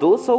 200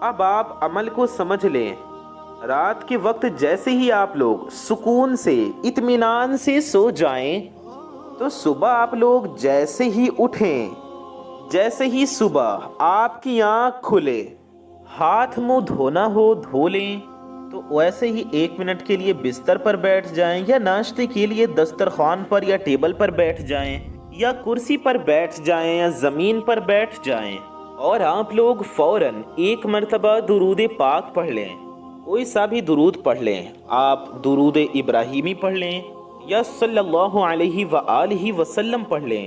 اب آپ عمل کو سمجھ لیں، رات کے وقت جیسے ہی آپ لوگ سکون سے اطمینان سے سو جائیں تو صبح آپ لوگ جیسے ہی اٹھیں، جیسے ہی صبح آپ کی آنکھ کھلے، ہاتھ منہ دھونا ہو دھو لیں، تو ویسے ہی 1 منٹ کے لیے بستر پر بیٹھ جائیں یا ناشتے کے لیے دسترخوان پر یا ٹیبل پر بیٹھ جائیں یا کرسی پر بیٹھ جائیں یا زمین پر بیٹھ جائیں اور آپ لوگ فوراً 1 مرتبہ درود پاک پڑھ لیں، کوئی سا بھی درود پڑھ لیں، آپ درود ابراہیمی پڑھ لیں یا صلی اللہ علیہ وآلہ وسلم پڑھ لیں،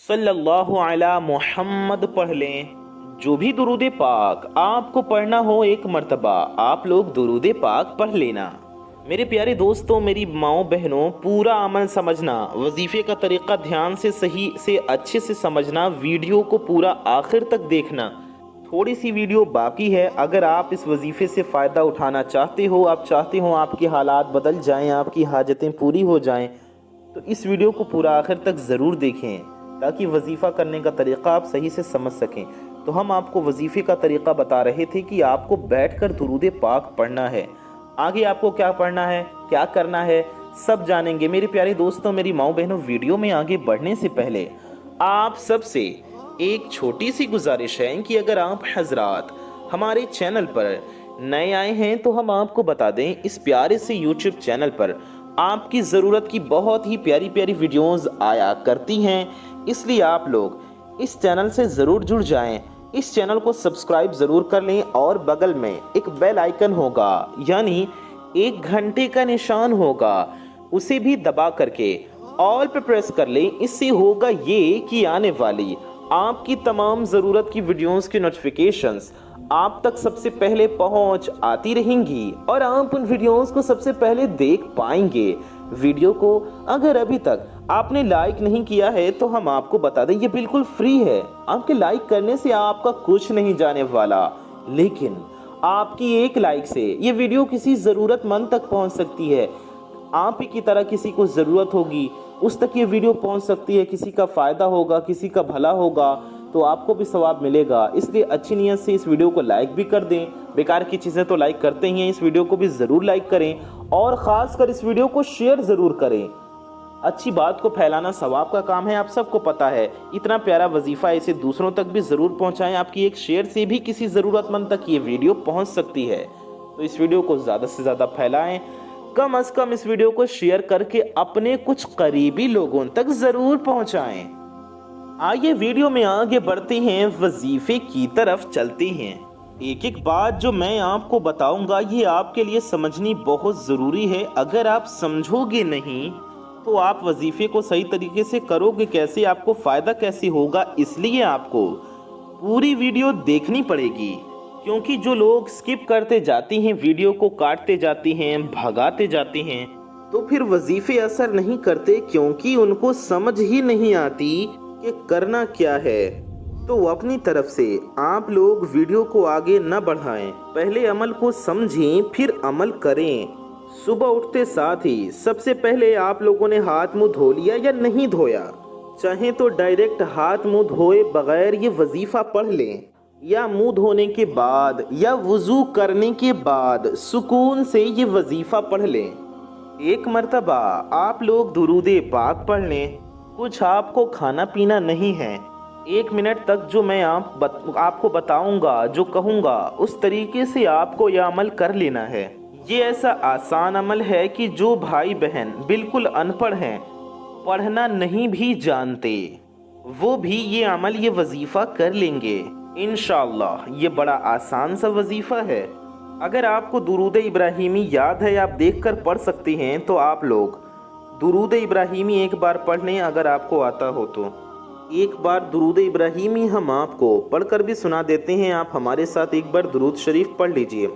صلی اللہ علی محمد پڑھ لیں، جو بھی درود پاک آپ کو پڑھنا ہو 1 مرتبہ آپ لوگ درود پاک پڑھ لینا۔ میرے پیارے دوستوں، میری ماؤں بہنوں، پورا عمل سمجھنا، وظیفے کا طریقہ دھیان سے صحیح سے اچھے سے سمجھنا، ویڈیو کو پورا آخر تک دیکھنا۔ تھوڑی سی ویڈیو باقی ہے، اگر آپ اس وظیفے سے فائدہ اٹھانا چاہتے ہو، آپ چاہتے ہو آپ کے حالات بدل جائیں، آپ کی حاجتیں پوری ہو جائیں، تو اس ویڈیو کو پورا آخر تک ضرور دیکھیں تاکہ وظیفہ کرنے کا طریقہ آپ صحیح سے سمجھ سکیں۔ تو ہم آپ کو وظیفے کا طریقہ بتا رہے تھے کہ آپ کو بیٹھ کر درود پاک پڑھنا ہے، آگے آپ کو کیا پڑھنا ہے، کیا کرنا ہے، سب جانیں گے۔ میرے پیارے دوستوں، میری ماؤں بہنوں، ویڈیو میں آگے بڑھنے سے پہلے آپ سب سے ایک چھوٹی سی گزارش ہے کہ اگر آپ حضرات ہمارے چینل پر نئے آئے ہیں تو ہم آپ کو بتا دیں، اس پیارے سے یوٹیوب چینل پر آپ کی ضرورت کی بہت ہی پیاری پیاری ویڈیوز آیا کرتی ہیں، اس لیے آپ لوگ اس چینل سے ضرور جڑ جائیں، اس چینل کو سبسکرائب ضرور کر لیں اور بغل میں ایک بیل آئیکن ہوگا، یعنی 1 گھنٹے کا نشان ہوگا، اسے بھی دبا کر کے آل پہ پریس کر لیں۔ اس سے ہوگا یہ کہ آنے والی آپ کی تمام ضرورت کی ویڈیوز کی نوٹیفیکیشنز آپ تک سب سے پہلے پہنچ آتی رہیں گی اور آپ ان ویڈیوز کو سب سے پہلے دیکھ پائیں گے۔ ویڈیو کو اگر ابھی تک آپ نے لائک نہیں کیا ہے تو ہم آپ کو بتا دیں، یہ بالکل فری ہے، آپ کے لائک کرنے سے آپ کا کچھ نہیں جانے والا، لیکن آپ کی ایک لائک سے یہ ویڈیو کسی ضرورت مند تک پہنچ سکتی ہے، آپ ہی کی طرح کسی کو ضرورت ہوگی اس تک یہ ویڈیو پہنچ سکتی ہے، کسی کا فائدہ ہوگا، کسی کا بھلا ہوگا تو آپ کو بھی ثواب ملے گا۔ اس لیے اچھی نیت سے اس ویڈیو کو لائک بھی کر دیں، بیکار کی چیزیں تو لائک کرتے ہی ہیں، اس ویڈیو کو بھی ضرور لائک کریں اور خاص کر اس ویڈیو کو شیئر ضرور کریں۔ اچھی بات کو پھیلانا ثواب کا کام ہے، آپ سب کو پتہ ہے، اتنا پیارا وظیفہ اسے دوسروں تک بھی ضرور پہنچائیں، آپ کی ایک شیئر سے بھی کسی ضرورت مند تک یہ ویڈیو پہنچ سکتی ہے، تو اس ویڈیو کو زیادہ سے زیادہ پھیلائیں، کم از کم اس ویڈیو کو شیئر کر کے اپنے کچھ قریبی لوگوں تک ضرور پہنچائیں۔ آئیے ویڈیو میں آگے بڑھتے ہیں، وظیفے کی طرف چلتے ہیں۔ ایک ایک بات جو میں آپ کو بتاؤں گا یہ آپ کے لیے سمجھنی بہت ضروری ہے، اگر آپ سمجھو گے نہیں تو آپ وظیفے کو صحیح طریقے سے کرو گے کیسے، آپ کو فائدہ کیسے ہوگا، اس لیے آپ کو پوری ویڈیو دیکھنی پڑے گی، کیونکہ جو لوگ سکپ کرتے جاتے ہیں، ویڈیو کو کاٹتے جاتے ہیں، بھگاتے جاتے ہیں، تو پھر وظیفے اثر نہیں کرتے، کیونکہ ان کو سمجھ ہی نہیں آتی کہ کرنا کیا ہے۔ تو اپنی طرف سے آپ لوگ ویڈیو کو آگے نہ بڑھائیں، پہلے عمل کو سمجھیں پھر عمل کریں۔ صبح اٹھتے ساتھ ہی سب سے پہلے آپ لوگوں نے ہاتھ منہ دھو لیا یا نہیں دھویا، چاہیں تو ڈائریکٹ ہاتھ منہ دھوئے بغیر یہ وظیفہ پڑھ لیں، یا منہ دھونے کے بعد یا وضو کرنے کے بعد سکون سے یہ وظیفہ پڑھ لیں۔ 1 مرتبہ آپ لوگ درود پاک پڑھ لیں، کچھ آپ کو کھانا پینا نہیں ہے، 1 منٹ تک جو میں آپ کو بتاؤں گا، جو کہوں گا، اس طریقے سے آپ کو یہ عمل کر لینا ہے۔ یہ ایسا آسان عمل ہے کہ جو بھائی بہن بالکل ان پڑھ ہیں، پڑھنا نہیں بھی جانتے، وہ بھی یہ عمل، یہ وظیفہ کر لیں گے انشاءاللہ۔ یہ بڑا آسان سا وظیفہ ہے، اگر آپ کو درود ابراہیمی یاد ہے، آپ دیکھ کر پڑھ سکتے ہیں، تو آپ لوگ درود ابراہیمی ایک بار پڑھ لیں، اگر آپ کو آتا ہو تو ایک بار درود ابراہیمی ہم آپ کو پڑھ کر بھی سنا دیتے ہیں، آپ ہمارے ساتھ ایک بار درود شریف پڑھ لیجئے۔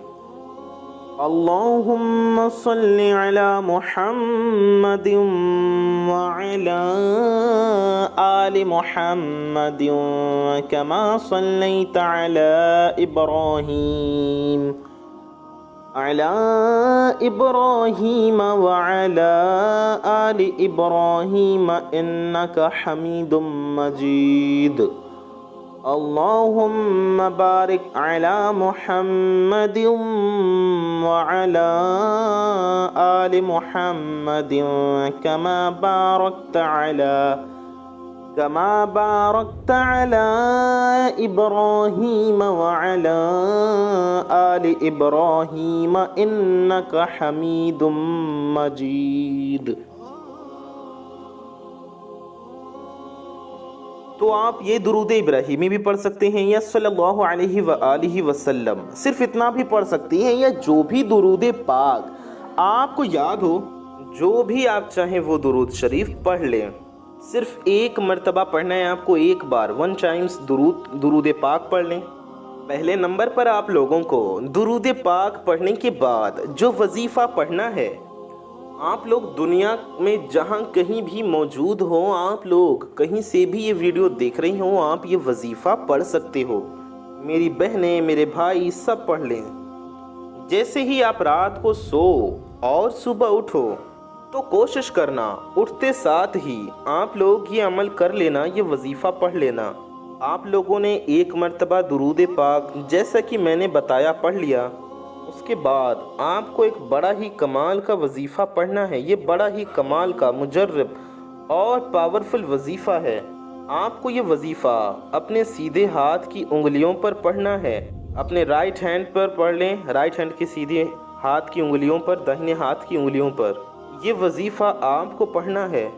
اللہم صلی علی محمد وعلی آل محمد کما صلیت علی ابراہیم ابراہیم وعلی آل ابراہیم انک حمید مجید۔ اللہم بارک علی محمد وعلی آل محمد كما باركت على إبراهيم وعلى آل إبراهيم إنك حميد مجيد۔ تو آپ یہ درود ابراہیمی بھی پڑھ سکتے ہیں یا صلی اللہ علیہ وآلہ وسلم، صرف اتنا بھی پڑھ سکتے ہیں، یا جو بھی درود پاک آپ کو یاد ہو، جو بھی آپ چاہیں وہ درود شریف پڑھ لیں۔ صرف ایک مرتبہ پڑھنا ہے آپ کو، ایک بار 1 ٹائمز درود پاک پڑھ لیں۔ پہلے نمبر پر آپ لوگوں کو درود پاک پڑھنے کے بعد جو وظیفہ پڑھنا ہے، آپ لوگ دنیا میں جہاں کہیں بھی موجود ہوں، آپ لوگ کہیں سے بھی یہ ویڈیو دیکھ رہی ہوں، آپ یہ وظیفہ پڑھ سکتے ہو۔ میری بہنیں، میرے بھائی سب پڑھ لیں۔ جیسے ہی آپ رات کو سو اور صبح اٹھو تو کوشش کرنا اٹھتے ساتھ ہی آپ لوگ یہ عمل کر لینا، یہ وظیفہ پڑھ لینا۔ آپ لوگوں نے ایک مرتبہ درود پاک جیسا کہ میں نے بتایا پڑھ لیا، اس کے بعد آپ کو ایک بڑا ہی کمال کا وظیفہ پڑھنا ہے۔ یہ بڑا ہی کمال کا مجرب اور پاورفل وظیفہ ہے۔ آپ کو یہ وظیفہ اپنے سیدھے ہاتھ کی انگلیوں پر پڑھنا ہے۔ اپنے رائٹ ہینڈ پر پڑھ لیں، رائٹ ہینڈ کے سیدھے ہاتھ کی انگلیوں پر، داہنے ہاتھ کی انگلیوں پر یہ وظیفہ آپ کو پڑھنا ہے۔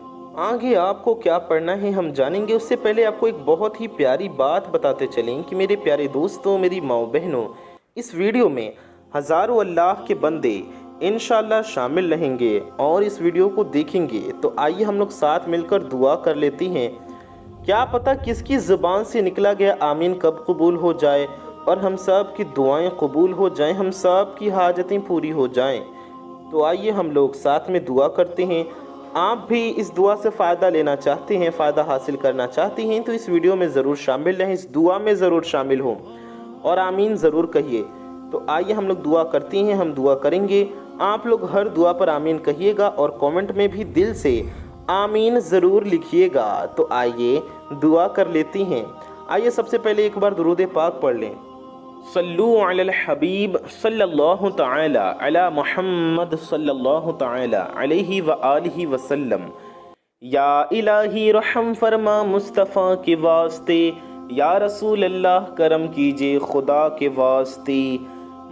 آگے آپ کو کیا پڑھنا ہے ہم جانیں گے، اس سے پہلے آپ کو ایک بہت ہی پیاری بات بتاتے چلیں کہ میرے پیارے دوستوں، میری ماؤں بہنوں، اس ویڈیو میں ہزاروں اللہ کے بندے انشاءاللہ شامل رہیں گے اور اس ویڈیو کو دیکھیں گے۔ تو آئیے ہم لوگ ساتھ مل کر دعا کر لیتے ہیں۔ کیا پتہ کس کی زبان سے نکلا گیا آمین کب قبول ہو جائے اور ہم سب کی دعائیں قبول ہو جائیں، ہم سب کی حاجتیں پوری ہو جائیں۔ تو آئیے ہم لوگ ساتھ میں دعا کرتے ہیں۔ آپ بھی اس دعا سے فائدہ لینا چاہتے ہیں، فائدہ حاصل کرنا چاہتے ہیں تو اس ویڈیو میں ضرور شامل رہیں، اس دعا میں ضرور شامل ہوں اور آمین ضرور کہیے۔ تو آئیے ہم لوگ دعا کرتے ہیں، ہم دعا کریں گے، آپ لوگ ہر دعا پر آمین کہیے گا اور کومنٹ میں بھی دل سے آمین ضرور لکھیے گا۔ تو آئیے دعا کر لیتے ہیں۔ آئیے سب سے پہلے ایک بار درود پاک پڑھ لیں۔ صلو علی الحبیب صلی اللہ تعالی علی محمد صلی اللہ تعالی علیہ وآلہ وسلم۔ یا الہی رحم فرما مصطفیٰ کے واسطے، یا رسول اللہ کرم کیجئے خدا کے واسطے،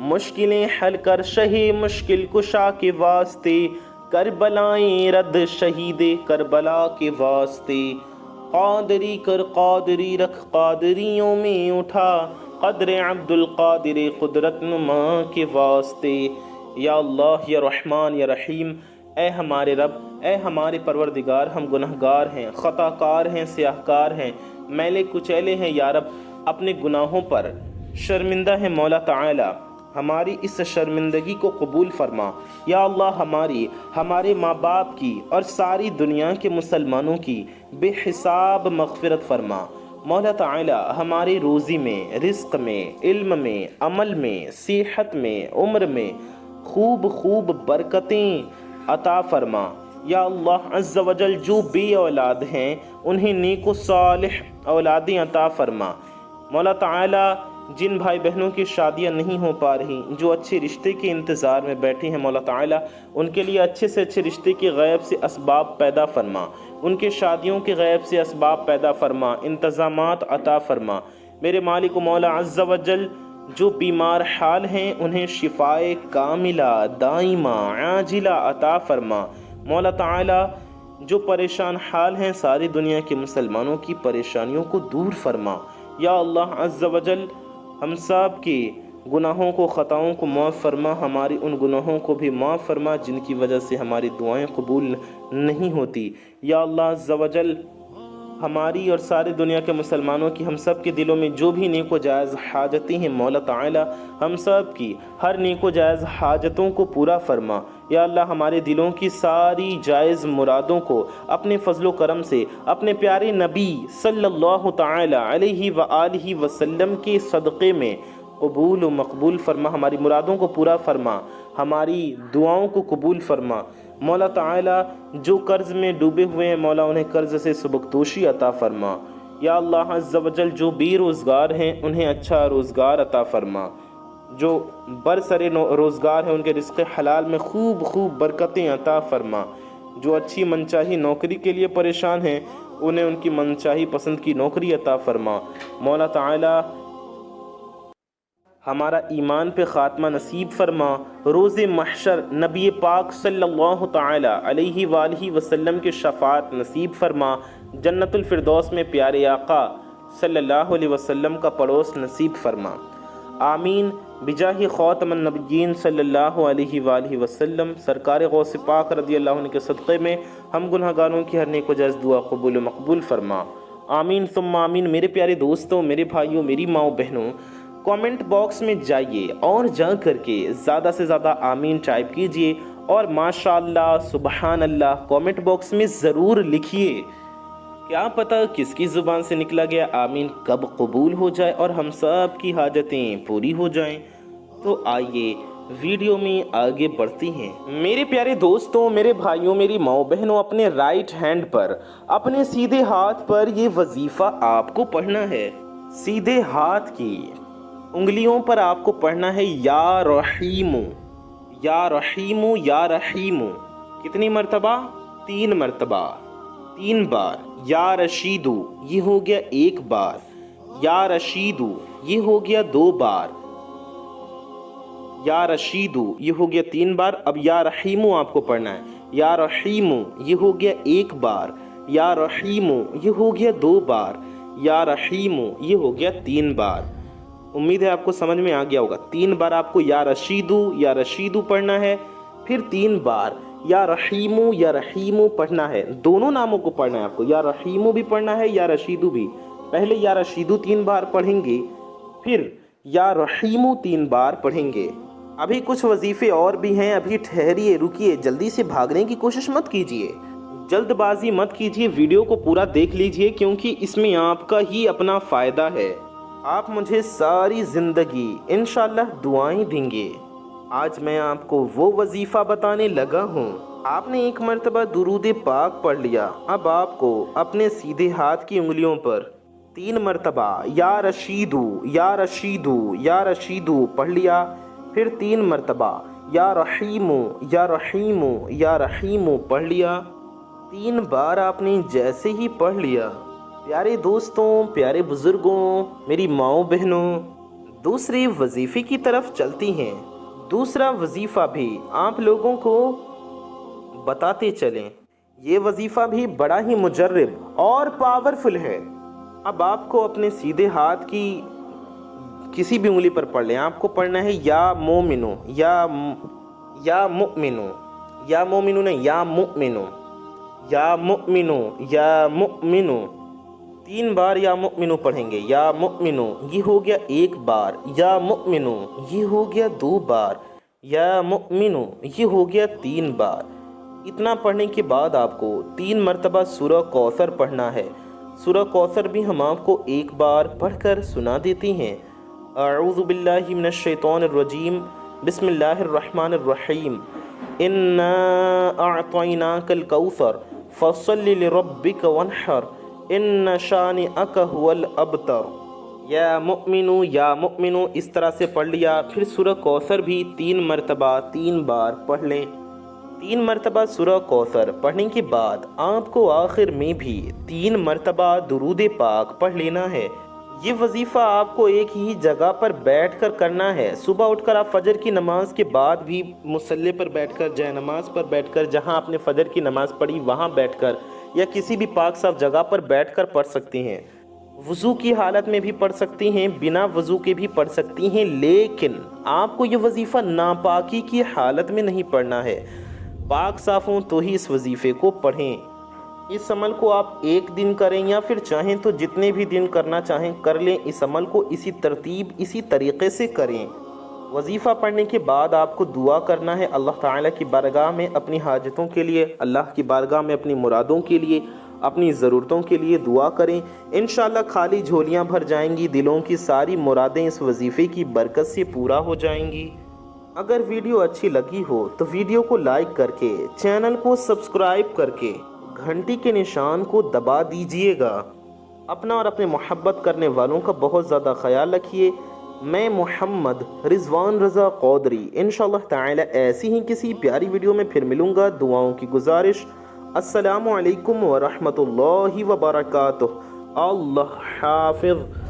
مشکلیں حل کر شہ مشکل کشا کے واسطے، کربلائیں رد شہید کربلا کے واسطے، قادری کر قادری رکھ قادریوں میں اٹھا، قدر عبد القادر قدرت نما کے واسطے۔ یا اللہ، یا رحمان، یا رحیم، اے ہمارے رب، اے ہمارے پروردگار، ہم گنہگار ہیں، خطا کار ہیں، سیاہ کار ہیں، میلے کچیلے ہیں یا رب، اپنے گناہوں پر شرمندہ ہیں مولا تعالی، ہماری اس شرمندگی کو قبول فرما۔ یا اللہ، ہمارے ماں باپ کی اور ساری دنیا کے مسلمانوں کی بے حساب مغفرت فرما۔ مولا تعالی ہماری روزی میں، رزق میں، علم میں، عمل میں، صحت میں، عمر میں خوب برکتیں عطا فرما۔ یا اللہ عز و جل، جو بے اولاد ہیں انہیں نیک و صالح اولادیں عطا فرما۔ مولا تعالی جن بھائی بہنوں کی شادیاں نہیں ہو پا رہی، جو اچھے رشتے کے انتظار میں بیٹھے ہیں، مولا تعالی ان کے لیے اچھے سے اچھے رشتے کے غیب سے اسباب پیدا فرما، ان کے شادیوں کے غیب سے اسباب پیدا فرما، انتظامات عطا فرما۔ میرے مالک و مولا عز و جل، جو بیمار حال ہیں انہیں شفائے کاملہ دائمہ عاجلہ عطا فرما۔ مولا تعالی جو پریشان حال ہیں ساری دنیا کے مسلمانوں کی پریشانیوں کو دور فرما۔ یا اللہ عز و جل، ہم سب کے گناہوں کو، خطاؤں کو معاف فرما، ہماری ان گناہوں کو بھی معاف فرما جن کی وجہ سے ہماری دعائیں قبول نہیں ہوتی۔ یا اللہ عز و جل، ہماری اور ساری دنیا کے مسلمانوں کی، ہم سب کے دلوں میں جو بھی نیک و جائز حاجتیں ہیں مولا تعالی، ہم سب کی ہر نیک و جائز حاجتوں کو پورا فرما۔ یا اللہ، ہمارے دلوں کی ساری جائز مرادوں کو اپنے فضل و کرم سے اپنے پیارے نبی صلی اللہ تعالی علیہ وآلہ وسلم کے صدقے میں قبول و مقبول فرما، ہماری مرادوں کو پورا فرما، ہماری دعاؤں کو قبول فرما۔ مولا تعالی جو قرض میں ڈوبے ہوئے ہیں مولا انہیں قرض سے سبکدوشی عطا فرما۔ یا اللہ عز و جل جو بے روزگار ہیں انہیں اچھا روزگار عطا فرما، جو برسر روزگار ہیں ان کے رزق حلال میں خوب خوب برکتیں عطا فرما، جو اچھی منچاہی نوکری کے لیے پریشان ہیں انہیں ان کی منچاہی پسند کی نوکری عطا فرما۔ مولا تعالی ہمارا ایمان پہ خاتمہ نصیب فرما، روز محشر نبی پاک صلی اللہ تعالی علیہ وآلہ وسلم کے شفاعت نصیب فرما، جنت الفردوس میں پیارے آقا صلی اللہ علیہ وسلم کا پڑوس نصیب فرما، آمین بجاہ خاتم النبیین صلی اللہ علیہ وآلہ وسلم۔ سرکار غوث پاک رضی اللہ عنہ کے صدقے میں ہم گناہ گاروں کی ہر نیک و جائز دعا قبول و مقبول فرما، آمین ثم آمین۔ میرے پیارے دوستوں، میرے بھائیوں، میری ماؤں بہنوں، کامنٹ باکس میں جائیے اور جا کر کے زیادہ سے زیادہ آمین ٹائپ کیجئے اور ماشاءاللہ سبحان اللہ کامنٹ باکس میں ضرور لکھیے۔ کیا پتہ کس کی زبان سے نکلا گیا آمین کب قبول ہو جائے اور ہم سب کی حاجتیں پوری ہو جائیں۔ تو آئیے ویڈیو میں آگے بڑھتی ہیں۔ میرے پیارے دوستوں، میرے بھائیوں، میری ماؤں بہنوں، اپنے رائٹ ہینڈ پر، اپنے سیدھے ہاتھ پر یہ وظیفہ آپ کو پڑھنا ہے۔ سیدھے ہاتھ کی انگلیوں پر آپ کو پڑھنا ہے یا رحیم، یا رحیم، یا رحیم۔ کتنی مرتبہ؟ 3 مرتبہ، 3 بار۔ یا رشیدو یہ ہو گیا 1 بار، یا رشیدو یہ ہو گیا 2 بار، یا رشیدو یہ ہو گیا 3 بار۔ اب یا رحیمو آپ کو پڑھنا ہے، یا رحیمو یہ ہو گیا 1 بار، یا رحیمو یہ ہو گیا 2 بار، یا رحیمو یہ ہو گیا 3 بار۔ امید ہے آپ کو سمجھ میں آ گیا ہوگا۔ 3 بار آپ کو یا رشیدو پڑھنا ہے، پھر 3 بار یا رحیمو پڑھنا ہے۔ دونوں ناموں کو پڑھنا ہے آپ کو، یا رحیمو بھی پڑھنا ہے، یا رشیدو بھی۔ پہلے یا رشیدو 3 بار پڑھیں گے، پھر یا رحیمو 3 بار پڑھیں گے۔ ابھی کچھ وظیفے اور بھی ہیں، ابھی ٹھہریے، رکیے، جلدی سے بھاگنے کی کوشش مت کیجیے، جلد بازی مت کیجیے، ویڈیو کو پورا دیکھ لیجیے کیونکہ اس میں آپ کا ہی اپنا فائدہ ہے۔ آپ مجھے ساری زندگی انشاءاللہ دعائیں دیں گے۔ آج میں آپ کو وہ وظیفہ بتانے لگا ہوں۔ آپ نے 1 مرتبہ درود پاک پڑھ لیا، اب آپ کو اپنے سیدھے ہاتھ کی انگلیوں پر 3 مرتبہ یا رشیدو یا رشیدو یا رشیدو پڑھ لیا، پھر 3 مرتبہ یا رحیمو یا رحیمو یا رحیمو پڑھ لیا۔ 3 بار آپ نے جیسے ہی پڑھ لیا، پیارے دوستوں، پیارے بزرگوں، میری ماؤں بہنوں، دوسرے وظیفے کی طرف چلتی ہیں۔ دوسرا وظیفہ بھی آپ لوگوں کو بتاتے چلیں، یہ وظیفہ بھی بڑا ہی مجرب اور پاورفل ہے۔ اب آپ کو اپنے سیدھے ہاتھ کی کسی بھی انگلی پر پڑھ لیں، آپ کو پڑھنا ہے یا مومنو، یا مؤمنو، یا مومنو نہیں، یا مؤمنو، یا مؤمنو، یا مؤمنو۔ 3 بار یا مؤمنو پڑھیں گے، یا مؤمنو یہ ہو گیا 1 بار، یا مؤمنو یہ ہو گیا 2 بار، یا مؤمنو یہ ہو گیا 3 بار۔ اتنا پڑھنے کے بعد آپ کو 3 مرتبہ سورہ کوثر پڑھنا ہے۔ سورہ کوثر بھی ہم آپ کو 1 بار پڑھ کر سنا دیتے ہیں۔ اعوذ باللہ من الشیطان الرجیم، بسم اللہ الرحمن الرحیم، انا اعطیناک الکوثر فصل لربک وانحر ان شانئک هو الابتر۔ یا مؤمنو اس طرح سے پڑھ لیا، پھر سورہ کوثر بھی 3 مرتبہ 3 بار پڑھ لیں۔ 3 مرتبہ سورہ کوثر پڑھنے کے بعد آپ کو آخر میں بھی 3 مرتبہ درود پاک پڑھ لینا ہے۔ یہ وظیفہ آپ کو ایک ہی جگہ پر بیٹھ کر کرنا ہے۔ صبح اٹھ کر آپ فجر کی نماز کے بعد بھی مصلی پر بیٹھ کر، جائے نماز پر بیٹھ کر، جہاں آپ نے فجر کی نماز پڑھی وہاں بیٹھ کر، یا کسی بھی پاک صاف جگہ پر بیٹھ کر پڑھ سکتی ہیں۔ وضو کی حالت میں بھی پڑھ سکتی ہیں، بنا وضو کے بھی پڑھ سکتی ہیں، لیکن آپ کو یہ وظیفہ ناپاکی کی حالت میں نہیں پڑھنا ہے۔ پاک صاف ہوں تو ہی اس وظیفے کو پڑھیں۔ اس عمل کو آپ 1 دن کریں یا پھر چاہیں تو جتنے بھی دن کرنا چاہیں کر لیں۔ اس عمل کو اسی ترتیب، اسی طریقے سے کریں۔ وظیفہ پڑھنے کے بعد آپ کو دعا کرنا ہے اللہ تعالیٰ کی بارگاہ میں اپنی حاجتوں کے لیے، اللہ کی بارگاہ میں اپنی مرادوں کے لیے، اپنی ضرورتوں کے لیے دعا کریں۔ انشاءاللہ خالی جھولیاں بھر جائیں گی، دلوں کی ساری مرادیں اس وظیفے کی برکت سے پورا ہو جائیں گی۔ اگر ویڈیو اچھی لگی ہو تو ویڈیو کو لائک کر کے، چینل کو سبسکرائب کر کے، گھنٹی کے نشان کو دبا دیجئے گا۔ اپنا اور اپنے محبت کرنے والوں کا بہت زیادہ خیال رکھیے۔ میں محمد رضوان رضا قودری انشاءاللہ تعالی ایسی ہی کسی پیاری ویڈیو میں پھر ملوں گا۔ دعاؤں کی گزارش، السلام علیکم ورحمۃ اللہ وبرکاتہ۔ اللہ حافظ۔